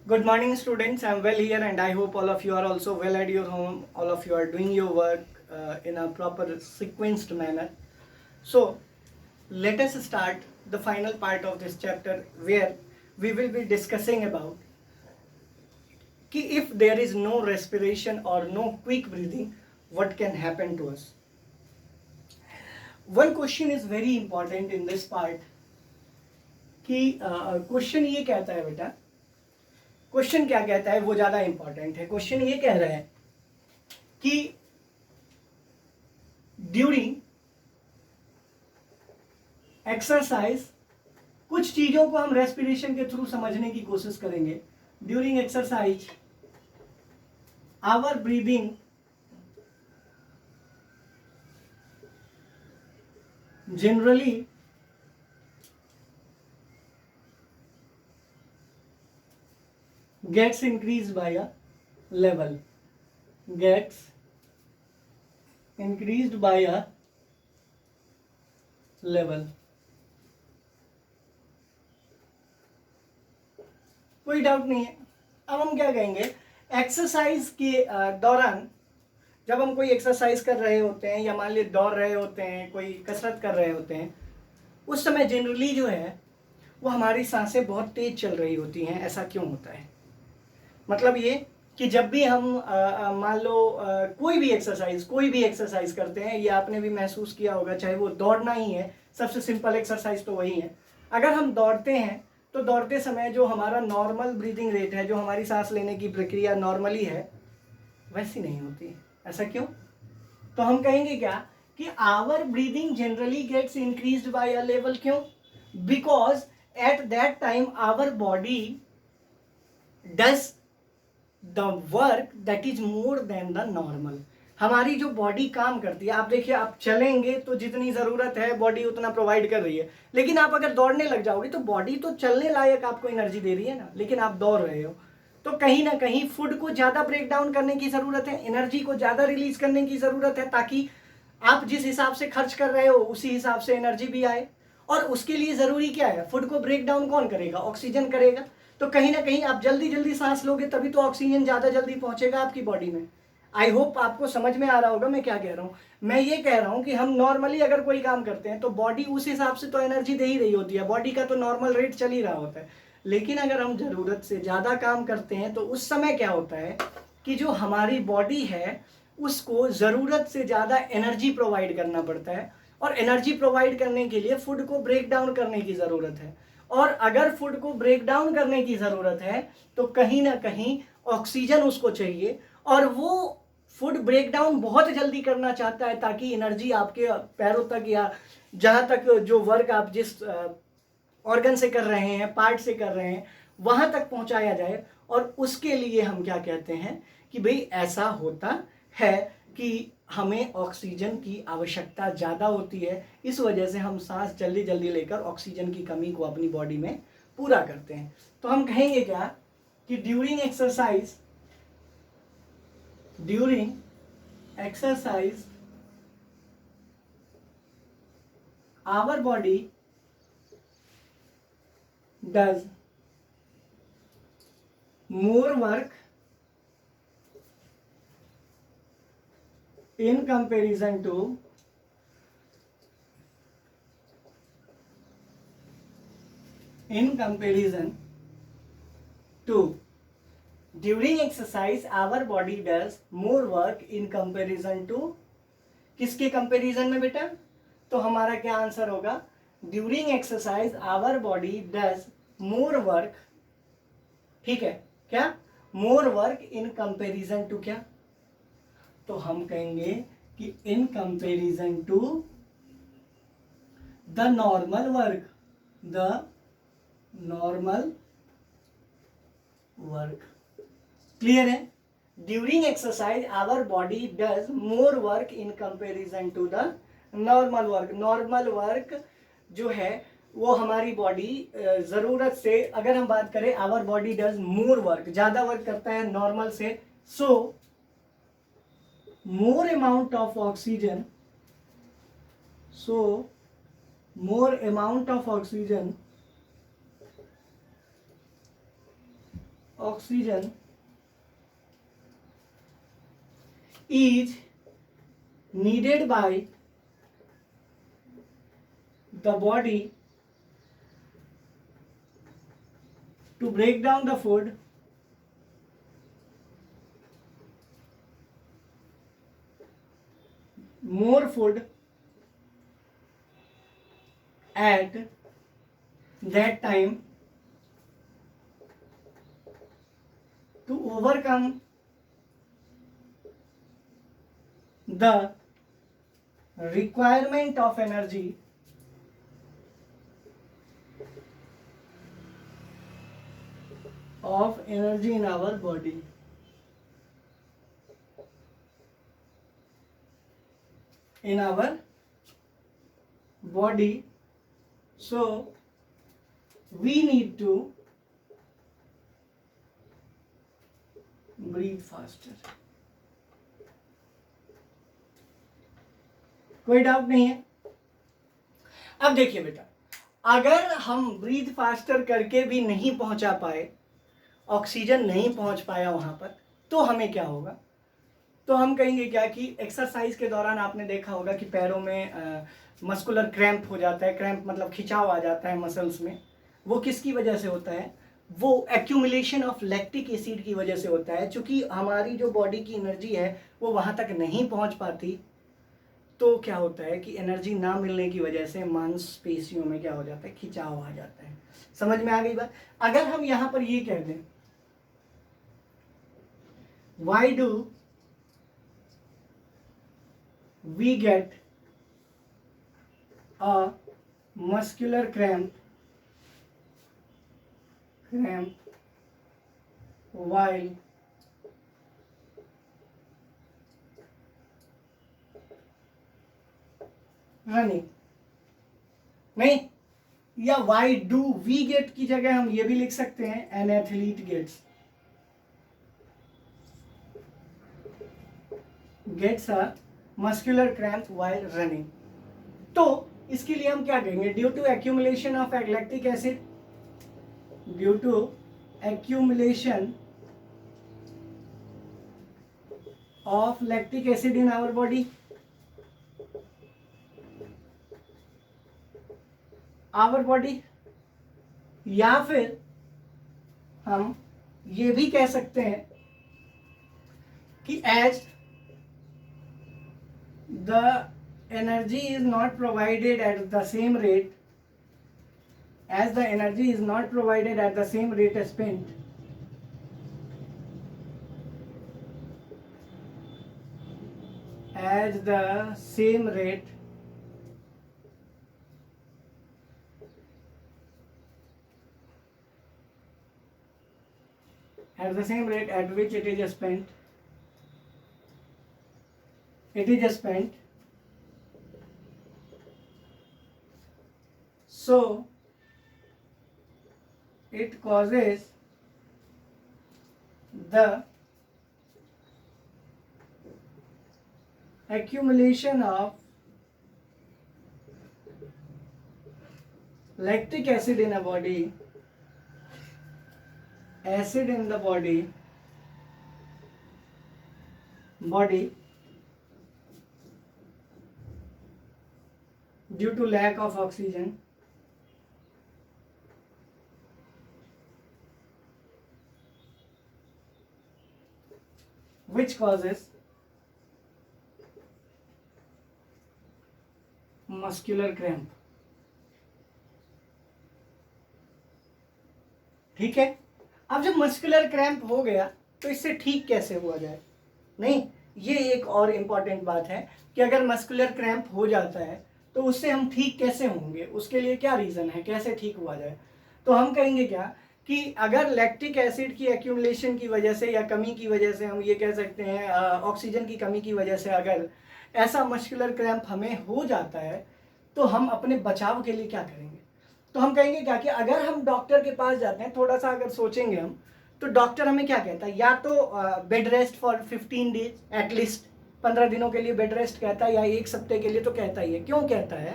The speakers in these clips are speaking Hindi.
Good morning, students. I'm well here, and I hope all of you are also well at your home. All of you are doing your work in a proper sequenced manner. So, let us start the final part of this chapter where we will be discussing about कि if there is no respiration or no quick breathing, what can happen to us. One question is very important in this part कि क्वेश्चन ये कहता है बेटा, क्वेश्चन क्या कहता है वो ज्यादा इंपॉर्टेंट है. क्वेश्चन ये कह रहा है कि ड्यूरिंग एक्सरसाइज, कुछ चीजों को हम रेस्पिरेशन के थ्रू समझने की कोशिश करेंगे. During exercise our breathing generally gets increased by a level, gets increased by a level. कोई डाउट नहीं है. अब हम क्या कहेंगे, एक्सरसाइज के दौरान जब हम कोई एक्सरसाइज कर रहे होते हैं या मान लीजिए दौड़ रहे होते हैं, कोई कसरत कर रहे होते हैं, उस समय जनरली जो है वो हमारी सांसें बहुत तेज चल रही होती हैं. ऐसा क्यों होता है? मतलब ये कि जब भी हम मान लो कोई भी एक्सरसाइज करते हैं, ये आपने भी महसूस किया होगा, चाहे वो दौड़ना ही है, सबसे सिंपल एक्सरसाइज तो वही है. अगर हम दौड़ते हैं तो दौड़ते समय जो हमारा नॉर्मल ब्रीदिंग रेट है, जो हमारी सांस लेने की प्रक्रिया नॉर्मली है, वैसी नहीं होती. ऐसा क्यों? तो हम कहेंगे क्या कि our breathing generally gets increased by a level. क्यों? Because at that time our body does the work that is more than the normal. हमारी जो बॉडी काम करती है, आप देखिए, आप चलेंगे तो जितनी ज़रूरत है बॉडी उतना प्रोवाइड कर रही है, लेकिन आप अगर दौड़ने लग जाओगे तो बॉडी तो चलने लायक आपको एनर्जी दे रही है ना, लेकिन आप दौड़ रहे हो तो कहीं ना कहीं फूड को ज़्यादा ब्रेक डाउन करने की ज़रूरत है, एनर्जी को ज़्यादा रिलीज करने की ज़रूरत है, ताकि आप जिस हिसाब से खर्च कर रहे हो उसी हिसाब से एनर्जी भी आए. और उसके लिए ज़रूरी क्या है? फूड को ब्रेक डाउन कौन करेगा? ऑक्सीजन करेगा. तो कहीं ना कहीं आप जल्दी जल्दी सांस लोगे तभी तो ऑक्सीजन ज़्यादा जल्दी पहुंचेगा आपकी बॉडी में. आई होप आपको समझ में आ रहा होगा मैं क्या कह रहा हूँ. मैं ये कह रहा हूँ कि हम नॉर्मली अगर कोई काम करते हैं तो बॉडी उस हिसाब से तो एनर्जी दे ही रही होती है, बॉडी का तो नॉर्मल रेट चल ही रहा होता है. लेकिन अगर हम ज़रूरत से ज़्यादा काम करते हैं तो उस समय क्या होता है कि जो हमारी बॉडी है उसको ज़रूरत से ज़्यादा एनर्जी प्रोवाइड करना पड़ता है, और एनर्जी प्रोवाइड करने के लिए फूड को ब्रेक डाउन करने की ज़रूरत है. और अगर फूड को ब्रेक डाउन करने की ज़रूरत है तो कहीं ना कहीं ऑक्सीजन उसको चाहिए, और वो फूड ब्रेक डाउन बहुत जल्दी करना चाहता है ताकि एनर्जी आपके पैरों तक या जहाँ तक जो वर्क आप जिस ऑर्गन से कर रहे हैं, पार्ट से कर रहे हैं, वहाँ तक पहुँचाया जाए. और उसके लिए हम क्या कहते हैं कि भाई ऐसा होता है कि हमें ऑक्सीजन की आवश्यकता ज़्यादा होती है, इस वजह से हम सांस जल्दी जल्दी लेकर ऑक्सीजन की कमी को अपनी बॉडी में पूरा करते हैं. तो हम कहेंगे क्या कि during exercise our body does more work in comparison to during exercise our body does more work in comparison to. किसके कंपैरिजन में बेटा? तो हमारा क्या आंसर होगा? During exercise our body does more work. ठीक है क्या? More work in comparison to क्या? तो हम कहेंगे कि in comparison to the normal work. Clear है? During exercise our body does more work in comparison to the normal work. Normal work जो है वो हमारी बॉडी ज़रूरत से, अगर हम बात करें, our body does more work, ज़्यादा वर्क करता है नॉर्मल से. So more amount of oxygen oxygen is needed by the body to break down the food more food at that time to overcome the requirement of energy in our body. In our body, so we need to breathe faster. कोई डाउट नहीं है। अब देखिए बेटा, अगर हम ब्रीथ फास्टर करके भी नहीं पहुंचा पाए, ऑक्सीजन नहीं पहुंच पाया वहां पर, तो हमें क्या होगा? तो हम कहेंगे क्या कि एक्सरसाइज के दौरान आपने देखा होगा कि पैरों में मस्कुलर क्रैम्प हो जाता है। क्रैम्प मतलब खिंचाव आ जाता है मसल्स में। वो किसकी वजह से होता है? वो एक्यूमुलेशन ऑफ लैक्टिक एसिड की वजह से होता है। चूंकि हमारी जो बॉडी की एनर्जी है वो वहां तक नहीं पहुंच पाती, तो क्या होता है कि एनर्जी ना मिलने की वजह से मांसपेशियों में क्या हो जाता है? खिंचाव आ जाता है। समझ में आ गई बात? अगर हम यहां पर ये कह दें, why do we get a muscular cramp while running? नहीं, या वाई डू वी गेट की जगह हम ये भी लिख सकते हैं, an athlete gets a muscular cramp while running. तो इसके लिए हम क्या कहेंगे? Due to accumulation of lactic acid, due to accumulation of lactic acid in our body, या फिर हम ये भी कह सकते हैं कि as the energy is not provided at the same rate, spent, as the same rate at which it is spent, so it causes the accumulation of lactic acid in a body, due to lack of oxygen, which causes muscular cramp। ठीक है। अब जब मस्कुलर क्रैम्प हो गया तो इससे ठीक कैसे हुआ जाए? नहीं, ये एक और इम्पॉर्टेंट बात है कि अगर मस्कुलर क्रैम्प हो जाता है तो उससे हम ठीक कैसे होंगे, उसके लिए क्या रीज़न है, कैसे ठीक हुआ जाए? तो हम कहेंगे क्या कि अगर लैक्टिक एसिड की एक्यूमुलेशन की वजह से या कमी की वजह से, हम ये कह सकते हैं ऑक्सीजन की कमी की वजह से अगर ऐसा मस्कुलर क्रैम्प हमें हो जाता है तो हम अपने बचाव के लिए क्या करेंगे? तो हम कहेंगे क्या कि अगर हम डॉक्टर के पास जाते हैं, थोड़ा सा अगर सोचेंगे हम, तो डॉक्टर हमें क्या कहता है? या तो bed rest for 15 days, at least 15 दिनों के लिए बेड रेस्ट कहता है, या एक सप्ते के लिए तो कहता ही है। क्यों कहता है?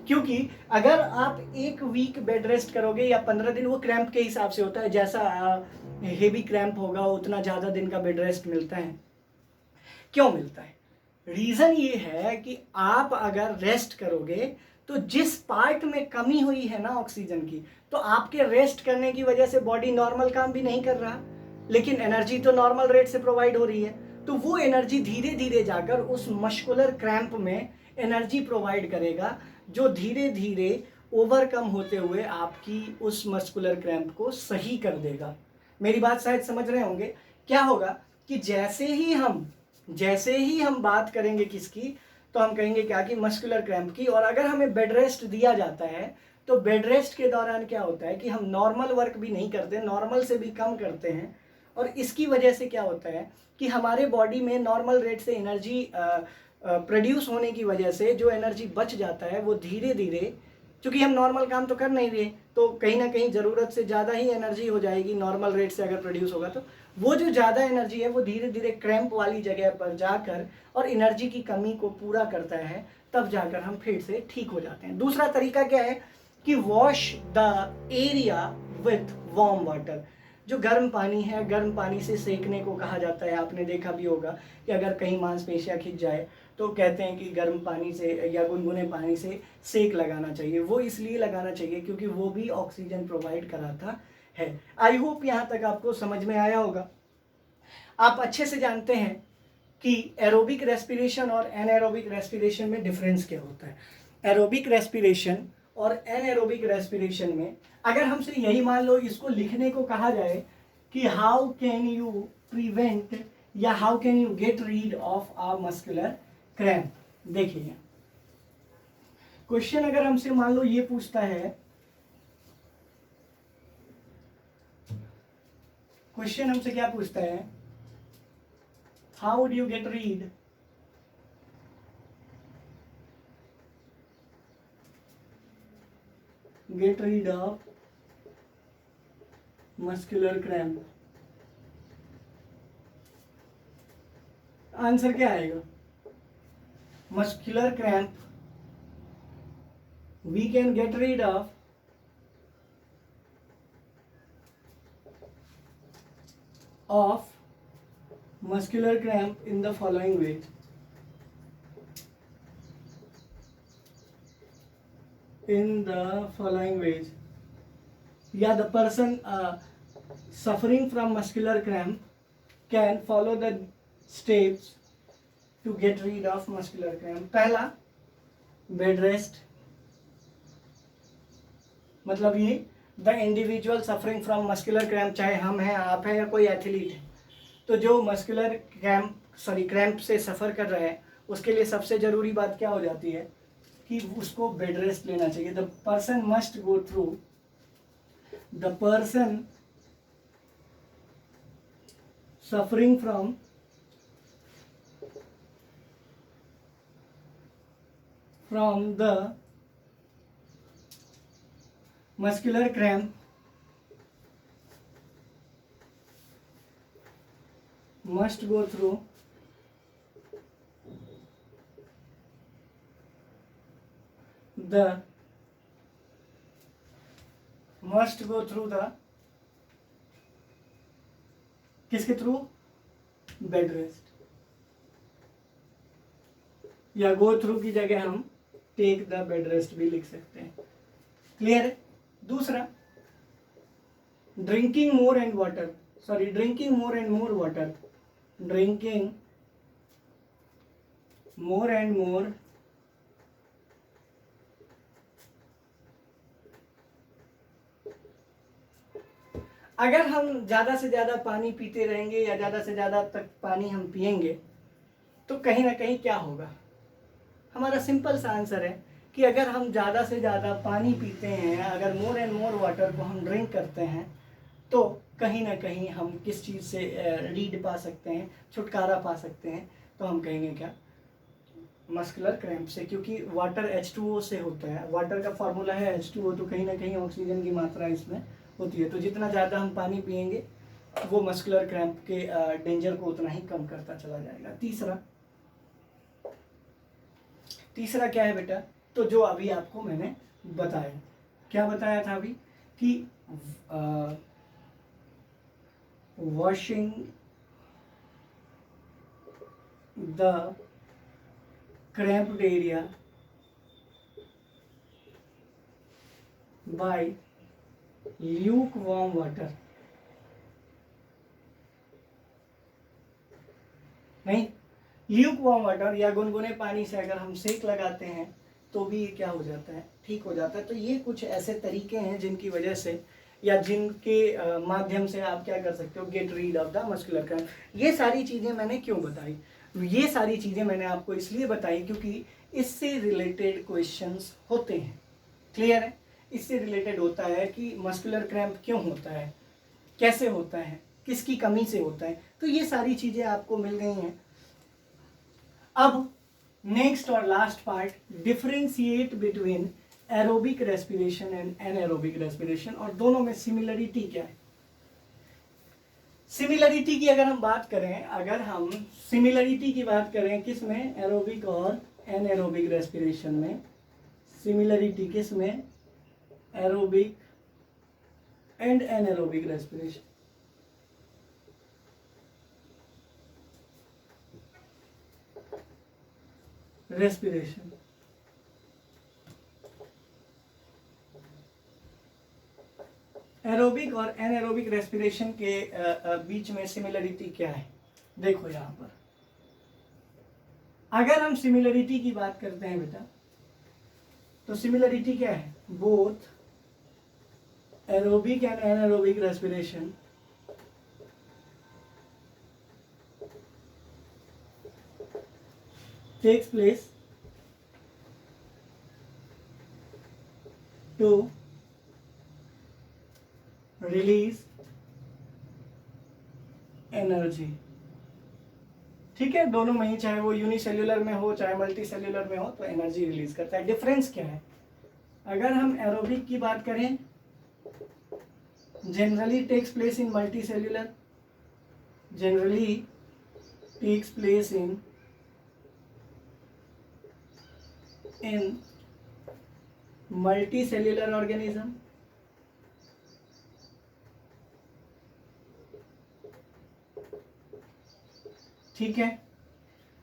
क्योंकि अगर आप एक वीक बेड रेस्ट करोगे या 15 दिन, वो क्रैम्प के हिसाब से होता है, जैसा हेवी क्रैम्प होगा उतना ज़्यादा दिन का बेड रेस्ट मिलता है। क्यों मिलता है? रीज़न ये है कि आप अगर रेस्ट करोगे तो जिस पार्ट में कमी हुई है ना ऑक्सीजन की, तो आपके रेस्ट करने की वजह से बॉडी नॉर्मल काम भी नहीं कर रहा, लेकिन एनर्जी तो नॉर्मल रेट से प्रोवाइड हो रही है। तो वो एनर्जी धीरे धीरे जाकर उस मस्कुलर क्रैम्प में एनर्जी प्रोवाइड करेगा, जो धीरे धीरे ओवरकम होते हुए आपकी उस मस्कुलर क्रैम्प को सही कर देगा। मेरी बात शायद समझ रहे होंगे। क्या होगा कि जैसे ही हम बात करेंगे किसकी, तो हम कहेंगे क्या कि मस्कुलर क्रैम्प की। और अगर हमें बेड रेस्ट दिया जाता है तो बेड रेस्ट के दौरान क्या होता है कि हम नॉर्मल वर्क भी नहीं करते, नॉर्मल से भी कम करते हैं। और इसकी वजह से क्या होता है कि हमारे बॉडी में नॉर्मल रेट से एनर्जी प्रोड्यूस होने की वजह से जो एनर्जी बच जाता है वो धीरे धीरे, क्योंकि हम नॉर्मल काम तो कर नहीं रहे, तो कहीं ना कहीं ज़रूरत से ज़्यादा ही एनर्जी हो जाएगी नॉर्मल रेट से अगर प्रोड्यूस होगा, तो वो जो ज़्यादा एनर्जी है वो धीरे धीरे क्रैम्प वाली जगह पर जाकर और एनर्जी की कमी को पूरा करता है, तब जाकर हम फिर से ठीक हो जाते हैं। दूसरा तरीका क्या है कि wash the area with warm water. जो गर्म पानी है, गर्म पानी से सेकने को कहा जाता है। आपने देखा भी होगा कि अगर कहीं मांसपेशियां खिंच जाए तो कहते हैं कि गर्म पानी से या गुनगुने पानी से सेक लगाना चाहिए। वो इसलिए लगाना चाहिए क्योंकि वो भी ऑक्सीजन प्रोवाइड कराता है। आई होप यहाँ तक आपको समझ में आया होगा। आप अच्छे से जानते हैं कि एरोबिक रेस्पिरेशन और एनएरोबिक रेस्पिरेशन में डिफरेंस क्या होता है। एरोबिक रेस्पिरेशन और एनएरोबिक रेस्पिरेशन में अगर हमसे यही मान लो इसको लिखने को कहा जाए कि हाउ कैन यू प्रिवेंट या how can you get rid of a muscular cramp. देखिए क्वेश्चन अगर हमसे मान लो ये पूछता है, क्वेश्चन हमसे क्या पूछता है, how do you get rid of muscular cramp. Answer क्या आएगा? Muscular cramp we can get rid of muscular cramp in the following ways. Yeah, the person suffering from muscular cramp can follow the steps to get rid of muscular cramp. पहला, बेड रेस्ट, मतलब ये the individual suffering from muscular cramp, चाहे हम हैं, आप हैं या कोई एथलीट है, तो जो मस्कुलर क्रैम्प से सफ़र कर रहा है उसके लिए सबसे ज़रूरी बात क्या हो जाती है कि उसको बेड रेस्ट लेना चाहिए। The person must go through, the person suffering from the muscular cramp must go through the किसके थ्रू? बेड रेस्ट, या गो थ्रू की जगह हम टेक द बेड रेस्ट भी लिख सकते हैं। क्लियर है? दूसरा, drinking more and more water, अगर हम ज़्यादा से ज़्यादा पानी पीते रहेंगे या ज़्यादा से ज़्यादा तक पानी हम पिएंगे तो कहीं ना कहीं क्या होगा? हमारा सिंपल सा आंसर है कि अगर हम ज़्यादा से ज़्यादा पानी पीते हैं, अगर मोर एंड मोर वाटर को हम ड्रिंक करते हैं, तो कहीं ना कहीं हम किस चीज़ से रीड पा सकते हैं, छुटकारा पा सकते हैं? तो हम कहेंगे क्या? मस्कुलर क्रैम्प से, क्योंकि वाटर H2O से होता है। वाटर का फॉर्मूला है H2O, तो कहीं ना कहीं ऑक्सीजन की मात्रा इसमें होती है। तो जितना ज़्यादा हम पानी पिएंगे वो मस्कुलर क्रैम्प के डेंजर को उतना ही कम करता चला जाएगा। तीसरा क्या है बेटा? तो जो अभी आपको मैंने बताया, क्या बताया था अभी कि washing the cramped area by lukewarm water, नहीं, ल्यूकवार्म वाटर या गुनगुने पानी से अगर हम सेक लगाते हैं तो भी ये क्या हो जाता है, ठीक हो जाता है। तो ये कुछ ऐसे तरीके हैं जिनकी वजह से या जिनके माध्यम से आप क्या कर सकते हो, get rid of the muscular cramp. ये सारी चीज़ें मैंने क्यों बताई, ये सारी चीज़ें मैंने आपको इसलिए बताई क्योंकि इससे रिलेटेड क्वेश्चंस होते हैं। क्लियर है? इससे रिलेटेड होता है कि मस्कुलर क्रैम्प क्यों होता है, कैसे होता है, किसकी कमी से होता है। तो ये सारी चीज़ें आपको मिल गई हैं। अब नेक्स्ट और last part, differentiate between aerobic respiration and anaerobic respiration, और दोनों में सिमिलरिटी क्या है। सिमिलरिटी की अगर हम बात करें, अगर हम सिमिलरिटी की बात करें किस में, एरोबिक और एनएरोबिक रेस्पिरेशन में, सिमिलरिटी किस में, aerobic and anaerobic respiration. Respiration aerobic और एनएरोबिक रेस्पिरेशन के बीच में सिमिलरिटी क्या है। देखो यहां पर अगर हम सिमिलरिटी की बात करते हैं बेटा, तो सिमिलरिटी क्या है, both aerobic and anaerobic respiration takes place to release energy. ठीक है, दोनों में ही, चाहे वो यूनिसेल्युलर में हो चाहे मल्टी सेल्युलर में हो, तो एनर्जी रिलीज करता है। डिफरेंस क्या है, अगर हम एरोबिक की बात करें, generally takes place in multicellular, generally takes place in multicellular organism, ठीक है।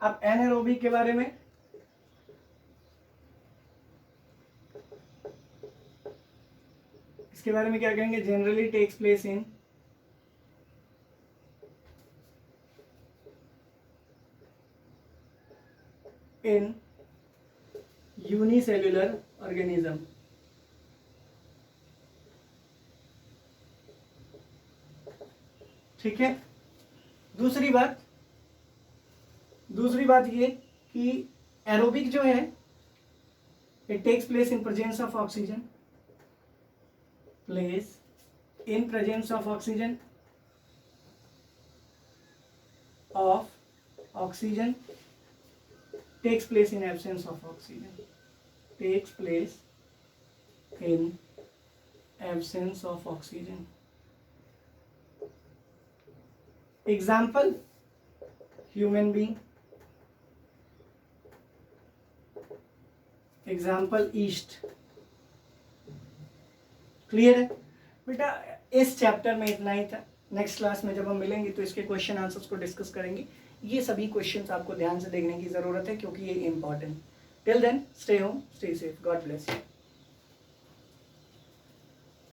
अब एनारोबिक के बारे में, इसके बारे में क्या कहेंगे, generally takes place in unicellular organism. ठीक है। दूसरी बात ये कि एरोबिक जो है, it takes place in presence of oxygen, takes place in absence of oxygen, example, human being, example yeast। Clear है बेटा, इस चैप्टर में इतना ही था। नेक्स्ट क्लास में जब हम मिलेंगे तो इसके क्वेश्चन आंसर्स को डिस्कस करेंगे। ये सभी क्वेश्चंस आपको ध्यान से देखने की जरूरत है क्योंकि ये important. Till then stay home, stay safe, God bless you.